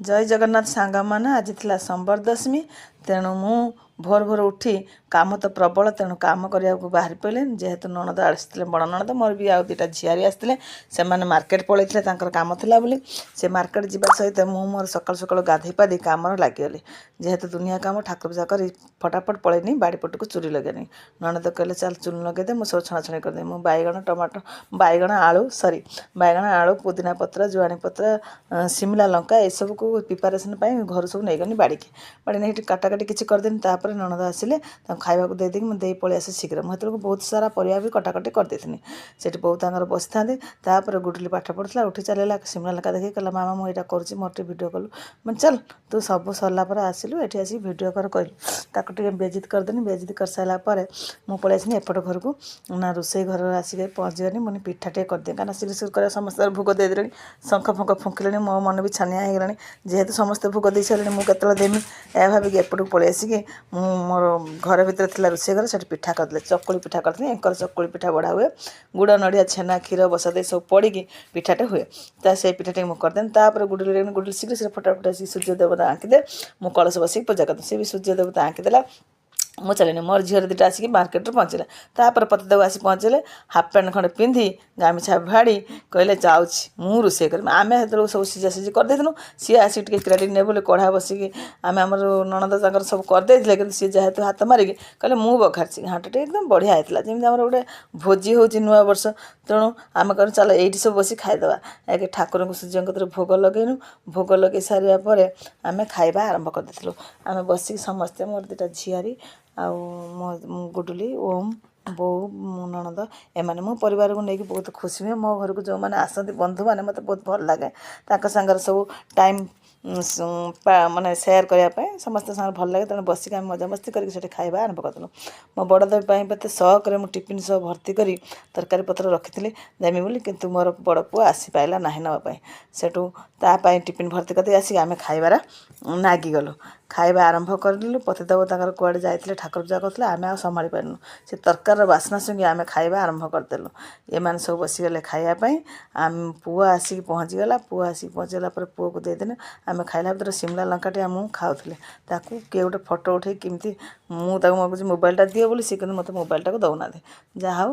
जय जगन्नाथ सांग मैंने आज थी संबर दशमी तेणु मु भोर भोर उठी काम तो प्रबल तेणु काम करने को बाहरी पड़े जेहेतु ननद आसते बड़ ननद मोर भी आउ दुटा झियारी आसते से मार्केट पलैते काम था बोली से मार्केट जावा सहित मोर सकाल सकाल गाधे पाधे कम लगिगली जेहेतु दुनिया काम ठाकुर पूजा कर फटाफट पलैनी बाड़ी पट को चूरी लगेनी ननद कहले चल चूल लगेदे मुझे सब छणाछणी करदे मु बैगण टमाटो बैगण आलू सरी बैगण आलू पुदीना पत्र जुआणी पत्र शिमला लंका ये सब को प्रिपारेसन घर सब नहीं गनी बाड़ी नहीं काटाकाटी किसी करदेनी तापर ननद आसिले खावा को देदेक मुझे पलि आसे शीघ्र मुझे बहुत सारा परिया भी कटाकटी करदेनी से बहुत बसी था गुडली पाठ पढ़ुला उठी चलला शिमला लंका देखिए कहला मामा मुझे यहाँ करुँच मोर टे भिड कलु मैं चल तू सब सरला आसिलु ये आसिक भिड कर कहलु बेजित करदेनी बेजित कर सारापर मुझे पलि आसनी एपट घर को ना रोसे घर आसिक पहुँचीगनी मुझे पिठा टे करदे कहीं शीघ्र शीघ्र कर समस्त भोग देदेले शंख फंख फुंकिले मो मन भी छानिया होगला जेहेतु समस्त भोग दे सारे मुझे देमी या भाविक एपटू पलि आसिक मोर घर भितर थी रोसे घर से पिठा करदे चकुली पिठा करते एंकर चकुली पिठा बढ़ा हुए गुड़ नड़िया छेना क्षीर बसा दे सब पड़ी पिठाटे हुए से पिठाटे मुझे करदेनी गुडली गुडली शीघ्र शीघ्र फटाफट आसिक सूर्य देवता आँकिदे मु कलश बसिक पूजा करदे सी भी सूर्य देवता आँकिदेला मु चलिनी मोर झीर दुटा आसिक मार्केट पहुँचला तापर पतिदेव आसी पहुँचले हाफ पैंट खंडे पिंधि गामछा भाड़ी कहले जाऊँच मु रोसे कर आम से सब सीझा सीझी करदेलु सी आसिक क्रेडिट ने बोले कढ़ा बसिक आम आम ननद सब करदे कि सी जेहेतु हाथ मारिक कहले मु बघारी घाटे एकदम बढ़िया होता जमी आम गोटे भोजी हो नुआ वर्ष तेणु आम कह चल ये सब बस खाईदे एक ठाकुर को सूर्य कतर भोग लगेनु भोग लगे सारापर आम खाଇବା आरंभ करदेलु आम बसिक समस्ते मोर दुटा झियारी आउ मो गुडुली ओम बो मो ननद एमाने मो परिवार को लेकिन बहुत खुशी हुए मो घर को जो मैंने आसती बंधु मैंने मत बहुत भल लगे सागर सब टाइम माने सेयार करने समस्त सागर भल लगे तेणु बसिक आम मजामस्ती करके खाଇବା आरंभ करदेलु मो बड़ देवी मत शौक मु टिफिन सब भर्ती करी तरकारी पत्र रखी देमी बोली किंतु मोर बड़ पुआ आसी पाइला ना नापी सेठू तापाई टिफिन भर्ती करते आसिक आम खाइबार नागिगलु खाଇବା आरंभ करलु पतिदेव कुआड़े जाते ठाकुर पूजा करते आम आ संभाली पारनु से तरकार बास्ना शुंगी आम खाଇବା आरंभ करदेलु एम सब बसीगले खावाई आम पुआ आसिक पहुँचीगला पुआ आसिक पहुँचीगला पुआ को देदेने आम खाइला भर शिमला लंकाटे मुझे खाऊले ताकू किए गोटे फटो उठे किमती मुझे मोबाइलटा दिए बोली सी मत मोबाइलटा को दौना जहाँ